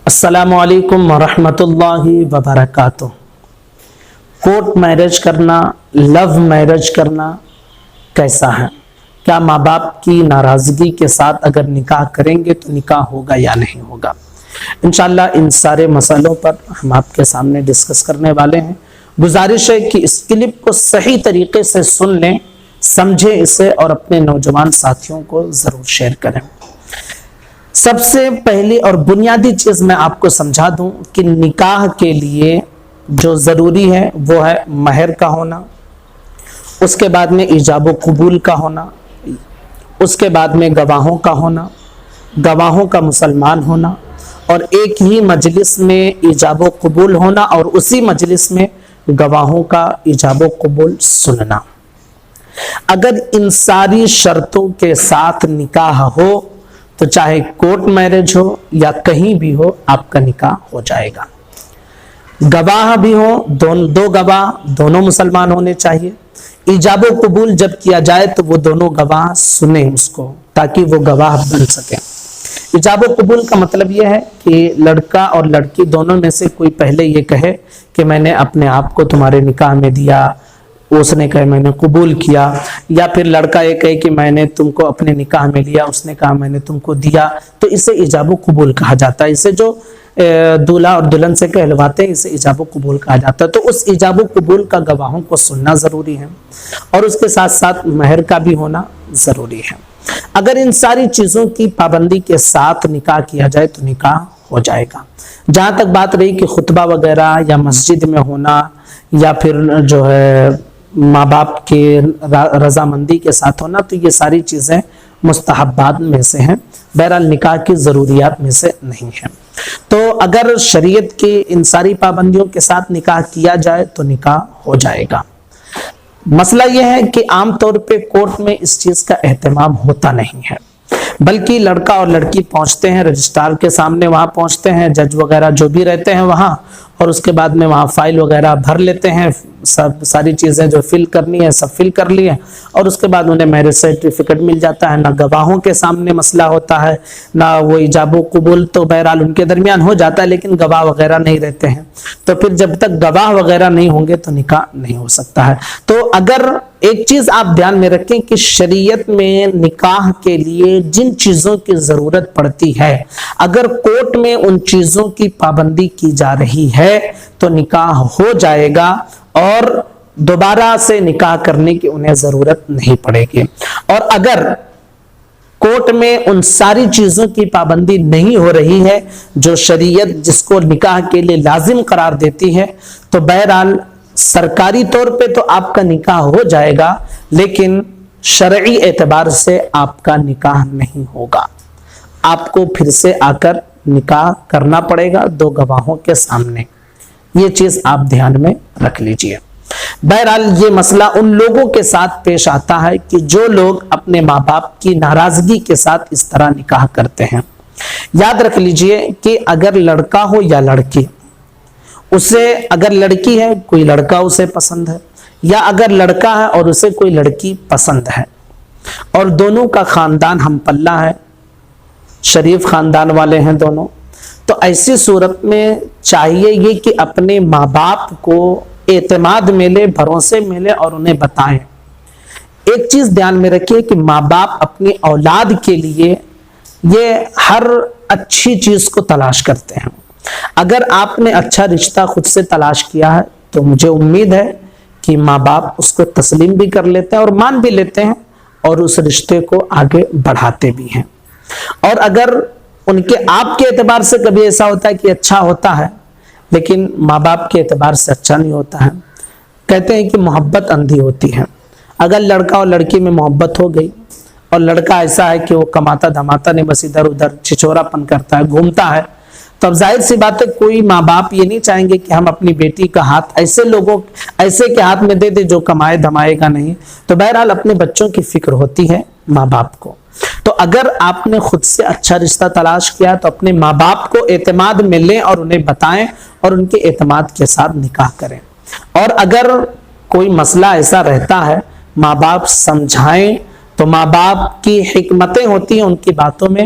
السلام علیکم ورحمۃ اللہ وبرکاتہ۔ کورٹ میرج کرنا، لو میرج کرنا کیسا ہے؟ کیا ماں باپ کی ناراضگی کے ساتھ اگر نکاح کریں گے تو نکاح ہوگا یا نہیں ہوگا؟ انشاءاللہ ان سارے مسئلوں پر ہم آپ کے سامنے ڈسکس کرنے والے ہیں۔ گزارش ہے کہ اس کلپ کو صحیح طریقے سے سن لیں، سمجھیں اسے اور اپنے نوجوان ساتھیوں کو ضرور شیئر کریں۔ سب سے پہلی اور بنیادی چیز میں آپ کو سمجھا دوں کہ نکاح کے لیے جو ضروری ہے وہ ہے مہر کا ہونا، اس کے بعد میں ایجاب و قبول کا ہونا، اس کے بعد میں گواہوں کا ہونا، گواہوں کا مسلمان ہونا، اور ایک ہی مجلس میں ایجاب و قبول ہونا اور اسی مجلس میں گواہوں کا ایجاب و قبول سننا۔ اگر ان ساری شرطوں کے ساتھ نکاح ہو تو چاہے کورٹ میرج ہو یا کہیں بھی ہو، آپ کا نکاح ہو جائے گا۔ گواہ بھی ہو، دو گواہ دونوں مسلمان ہونے چاہیے۔ ایجاب و قبول جب کیا جائے تو وہ دونوں گواہ سنیں اس کو تاکہ وہ گواہ بن سکیں۔ ایجاب و قبول کا مطلب یہ ہے کہ لڑکا اور لڑکی دونوں میں سے کوئی پہلے یہ کہے کہ میں نے اپنے آپ کو تمہارے نکاح میں دیا، اس نے کہا میں نے قبول کیا، یا پھر لڑکا یہ کہے کہ میں نے تم کو اپنے نکاح میں لیا، اس نے کہا میں نے تم کو دیا، تو اسے ایجاب و قبول کہا جاتا ہے۔ اسے جو دولہا اور دلہن سے کہلواتے ہیں اسے ایجاب و قبول کہا جاتا ہے۔ تو اس ایجاب و قبول کا گواہوں کو سننا ضروری ہے اور اس کے ساتھ ساتھ مہر کا بھی ہونا ضروری ہے۔ اگر ان ساری چیزوں کی پابندی کے ساتھ نکاح کیا جائے تو نکاح ہو جائے گا۔ جہاں تک بات رہی کہ خطبہ وغیرہ یا مسجد میں ہونا یا پھر جو ہے ماں باپ کے رضامندی کے ساتھ ہونا، تو یہ ساری چیزیں مستحبات میں سے ہیں، بہرحال نکاح کی ضروریات میں سے نہیں ہیں۔ تو اگر شریعت کی ان ساری پابندیوں کے ساتھ نکاح کیا جائے تو نکاح ہو جائے گا۔ مسئلہ یہ ہے کہ عام طور پہ کورٹ میں اس چیز کا اہتمام ہوتا نہیں ہے، بلکہ لڑکا اور لڑکی پہنچتے ہیں رجسٹرار کے سامنے، وہاں پہنچتے ہیں، جج وغیرہ جو بھی رہتے ہیں وہاں، اور اس کے بعد میں وہاں فائل وغیرہ بھر لیتے ہیں، سب ساری چیزیں جو فل کرنی ہے سب فل کر لی ہے، اور اس کے بعد انہیں میرج سرٹیفکیٹ مل جاتا ہے۔ نہ گواہوں کے سامنے مسئلہ ہوتا ہے، نہ وہ ایجاب و قبول تو بہرحال ان کے درمیان ہو جاتا ہے، لیکن گواہ وغیرہ نہیں رہتے ہیں، تو پھر جب تک گواہ وغیرہ نہیں ہوں گے تو نکاح نہیں ہو سکتا ہے۔ تو اگر ایک چیز آپ دھیان میں رکھیں کہ شریعت میں نکاح کے لیے جن چیزوں کی ضرورت پڑتی ہے، اگر کورٹ میں ان چیزوں کی پابندی کی جا رہی ہے تو نکاح ہو جائے گا اور دوبارہ سے نکاح کرنے کی انہیں ضرورت نہیں پڑے گی۔ اور اگر کورٹ میں ان ساری چیزوں کی پابندی نہیں ہو رہی ہے جو شریعت جس کو نکاح کے لیے لازم قرار دیتی ہے، تو بہرحال سرکاری طور پہ تو آپ کا نکاح ہو جائے گا، لیکن شرعی اعتبار سے آپ کا نکاح نہیں ہوگا۔ آپ کو پھر سے آ کر نکاح کرنا پڑے گا دو گواہوں کے سامنے۔ یہ چیز آپ دھیان میں رکھ لیجئے۔ بہرحال یہ مسئلہ ان لوگوں کے ساتھ پیش آتا ہے کہ جو لوگ اپنے ماں باپ کی ناراضگی کے ساتھ اس طرح نکاح کرتے ہیں۔ یاد رکھ لیجئے کہ اگر لڑکا ہو یا لڑکی، اسے اگر لڑکی ہے کوئی لڑکا اسے پسند ہے، یا اگر لڑکا ہے اور اسے کوئی لڑکی پسند ہے، اور دونوں کا خاندان ہم پلہ ہے، شریف خاندان والے ہیں دونوں، تو ایسی صورت میں چاہیے یہ کہ اپنے ماں باپ کو اعتماد ملے، بھروسے ملے اور انہیں بتائیں۔ ایک چیز دھیان میں رکھیے کہ ماں باپ اپنی اولاد کے لیے یہ ہر اچھی چیز کو تلاش کرتے ہیں۔ اگر آپ نے اچھا رشتہ خود سے تلاش کیا ہے تو مجھے امید ہے کہ ماں باپ اس کو تسلیم بھی کر لیتے ہیں اور مان بھی لیتے ہیں اور اس رشتے کو آگے بڑھاتے بھی ہیں۔ اور اگر ان کے آپ کے اعتبار سے کبھی ایسا ہوتا ہے کہ اچھا ہوتا ہے لیکن ماں باپ کے اعتبار سے اچھا نہیں ہوتا ہے، کہتے ہیں کہ محبت اندھی ہوتی ہے۔ اگر لڑکا اور لڑکی میں محبت ہو گئی اور لڑکا ایسا ہے کہ وہ کماتا دھماتا نہیں، بس ادھر ادھر چھچورا پن کرتا ہے، گھومتا ہے، تو اب ظاہر سی بات ہے کوئی ماں باپ یہ نہیں چاہیں گے کہ ہم اپنی بیٹی کا ہاتھ ایسے کے ہاتھ میں دے دے جو کمائے دھمائے گا نہیں۔ تو بہرحال اپنے بچوں کی فکر ہوتی ہے ماں باپ کو۔ تو اگر آپ نے خود سے اچھا رشتہ تلاش کیا تو اپنے ماں باپ کو اعتماد میں لیں اور انہیں بتائیں اور ان کے اعتماد کے ساتھ نکاح کریں۔ اور اگر کوئی مسئلہ ایسا رہتا ہے ماں باپ سمجھائیں، تو ماں باپ کی حکمتیں ہوتی ہیں ان کی باتوں میں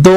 2